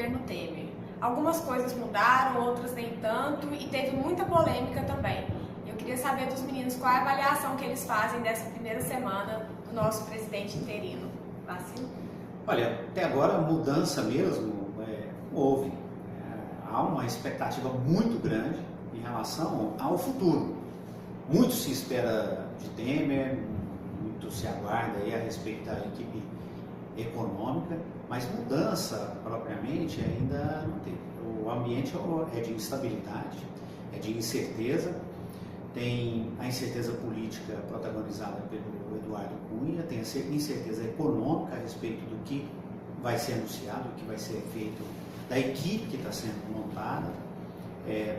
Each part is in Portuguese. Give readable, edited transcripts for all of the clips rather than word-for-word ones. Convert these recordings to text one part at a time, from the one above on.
governo Temer. Algumas coisas mudaram, outras nem tanto, e teve muita polêmica também. Eu queria saber dos meninos qual é a avaliação que eles fazem dessa primeira semana do nosso presidente interino. Vacilo? Olha, até agora mudança mesmo houve. Há uma expectativa muito grande em relação ao futuro. Muito se espera de Temer, muito se aguarda aí a respeito da equipe econômica, mas mudança propriamente ainda não teve. O ambiente é de instabilidade, é de incerteza. Tem a incerteza política protagonizada pelo Eduardo Cunha, tem a incerteza econômica a respeito do que vai ser anunciado, do que vai ser feito, da equipe que está sendo montada.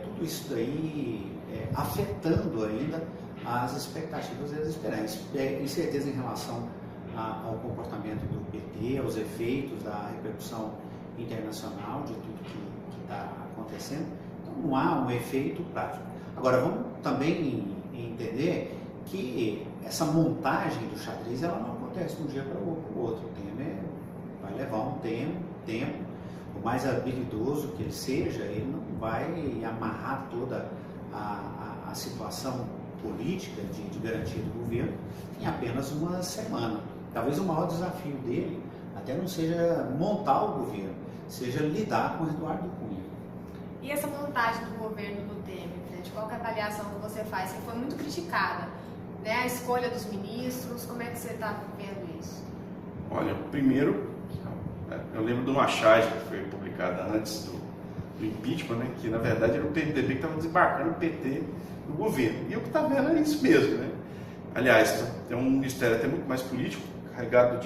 Tudo isso daí afetando ainda as expectativas e as esperanças. Incerteza em relação ao comportamento do PT, aos efeitos da repercussão internacional de tudo que está acontecendo. Então não há um efeito prático. Agora vamos também entender que essa montagem do xadrez ela não acontece de um dia para o outro. O Temer vai levar um tempo, por mais habilidoso que ele seja, ele não vai amarrar toda a situação política de garantia do governo em apenas uma semana. Talvez o maior desafio dele até não seja montar o governo, seja lidar com o Eduardo Cunha. E essa montagem do governo do Temer, presidente, qual que é a avaliação que você faz? Você foi muito criticada, né? A escolha dos ministros, como é que você está vendo isso? Olha, primeiro, eu lembro de uma charge que foi publicada antes do impeachment, né? Que na verdade era o PMDB que estava desembarcando o PT no governo. E o que está vendo é isso mesmo, né? Aliás, é um ministério até muito mais político, carregado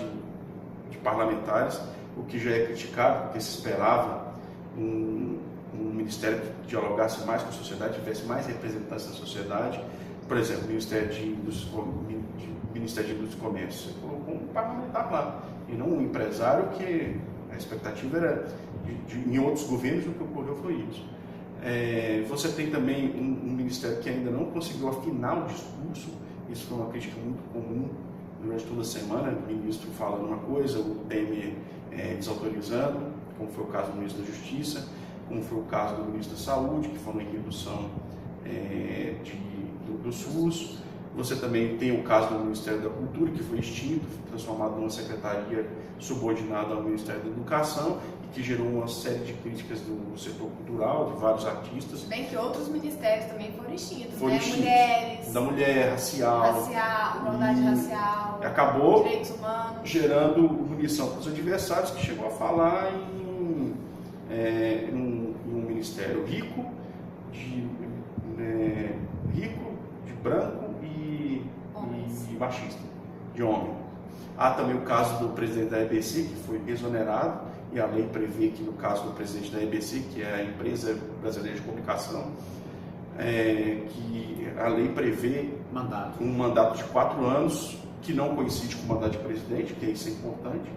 de parlamentares, o que já é criticado, porque se esperava um ministério que dialogasse mais com a sociedade, tivesse mais representância da sociedade. Por exemplo, o Ministério de Indústria e Comércio, você colocou um parlamentar lá, e não um empresário, que a expectativa era, em outros governos, o que ocorreu foi isso. Você tem também um ministério que ainda não conseguiu afinar o discurso. Isso foi uma crítica muito comum durante toda a semana, o ministro falando uma coisa, o Temer desautorizando, como foi o caso do ministro da Justiça, como foi o caso do ministro da Saúde, que falou em redução do SUS. Você também tem o caso do Ministério da Cultura, que foi extinto, transformado numa secretaria subordinada ao Ministério da Educação, e que gerou uma série de críticas do setor cultural, de vários artistas. Bem que outros ministérios também foram extintos, Foram né? extintos. Mulheres, Da mulher, racial, igualdade racial, acabou direitos humanos, gerando munição para os adversários, que chegou a falar em um ministério rico, de branco e machista, de homem. Há também o caso do presidente da EBC, que foi exonerado, e a lei prevê que no caso do presidente da EBC, que é a Empresa Brasileira de Comunicação, que a lei prevê um mandato de 4 anos, que não coincide com o mandato de presidente, que isso é importante.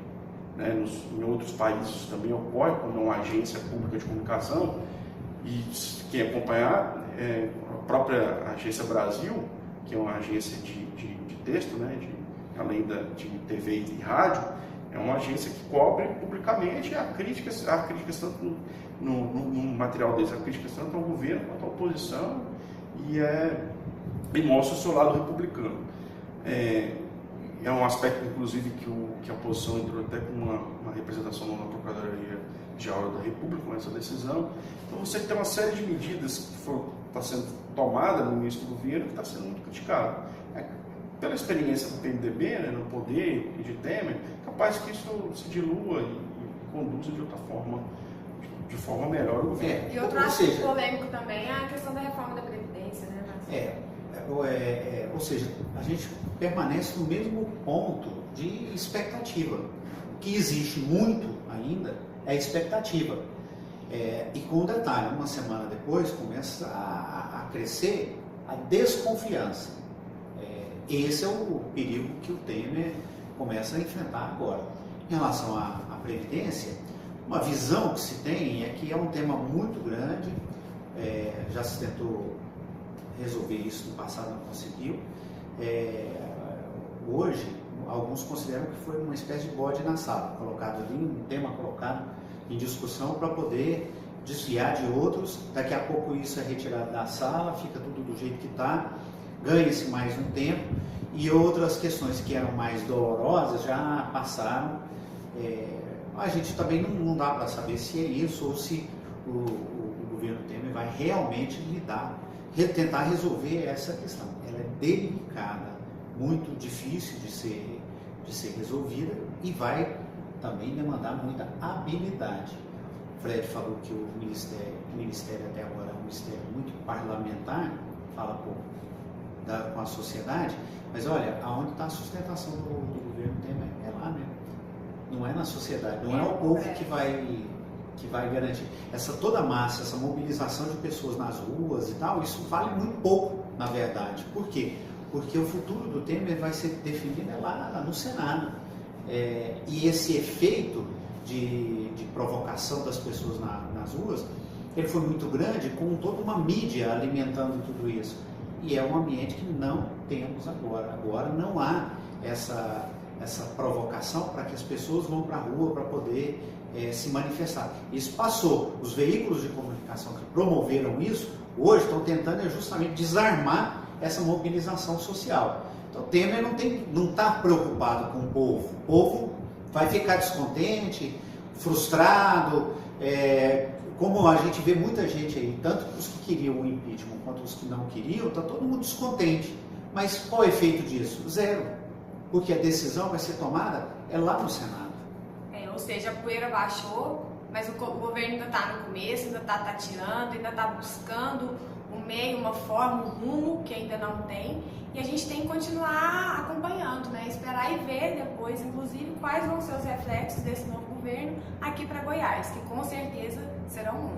Né? Em outros países também ocorre, quando uma agência pública de comunicação, e quem acompanhar, a própria Agência Brasil, que é uma agência de texto, né? Além de TV e rádio, é uma agência que cobre publicamente há críticas tanto no material deles, há críticas tanto ao governo quanto à oposição, e mostra o seu lado republicano. É um aspecto, inclusive, que a oposição entrou até com uma representação na Procuradoria-Geral da República com essa decisão. Então você tem uma série de medidas que está sendo tomada no início do governo que está sendo muito criticado. Pela experiência do PMDB, né, no poder e de Temer, capaz que isso se dilua e conduza de outra forma, de forma melhor o governo. E outro aspecto polêmico também é a questão da reforma da Previdência, né, ou seja, a gente permanece no mesmo ponto de expectativa. O que existe muito ainda é expectativa. E com um detalhe, uma semana depois começa a crescer a desconfiança. Esse é o perigo que o Temer começa a enfrentar agora. Em relação à Previdência, uma visão que se tem é que é um tema muito grande, já se tentou resolver isso no passado, não conseguiu. Hoje, alguns consideram que foi uma espécie de bode na sala, colocado ali, um tema colocado em discussão para poder desviar de outros. Daqui a pouco isso é retirado da sala, fica tudo do jeito que está, ganha-se mais um tempo e outras questões que eram mais dolorosas já passaram. A gente também não dá para saber se é isso ou se o governo Temer vai realmente tentar resolver essa questão. Ela é delicada, muito difícil de ser resolvida e vai também demandar muita habilidade. O Fred falou que o ministério até agora é um ministério muito parlamentar, fala pouco com a sociedade, mas olha, aonde está a sustentação do governo Temer? É lá mesmo. Não é na sociedade, não é o povo que vai garantir. Toda a massa, essa mobilização de pessoas nas ruas e tal, isso vale muito pouco, na verdade. Por quê? Porque o futuro do Temer vai ser definido lá no Senado. E esse efeito de provocação das pessoas nas ruas, ele foi muito grande, com toda uma mídia alimentando tudo isso. E é um ambiente que não temos agora. Agora não há essa provocação para que as pessoas vão para a rua para poder se manifestar. Isso passou. Os veículos de comunicação que promoveram isso, hoje estão tentando justamente desarmar essa mobilização social. Então o Temer não está preocupado com o povo. O povo vai ficar descontente, frustrado, como a gente vê muita gente aí, tanto os que queriam o impeachment quanto os que não queriam, está todo mundo descontente. Mas qual é o efeito disso? Zero. Porque a decisão vai ser tomada lá no Senado. Ou seja, a poeira baixou, mas o governo ainda está no começo, ainda está tateando, ainda está buscando um meio, uma forma, um rumo que ainda não tem. E a gente tem que continuar acompanhando, né? Esperar e ver depois, inclusive, quais vão ser os reflexos desse novo governo aqui para Goiás, que com certeza serão muitos.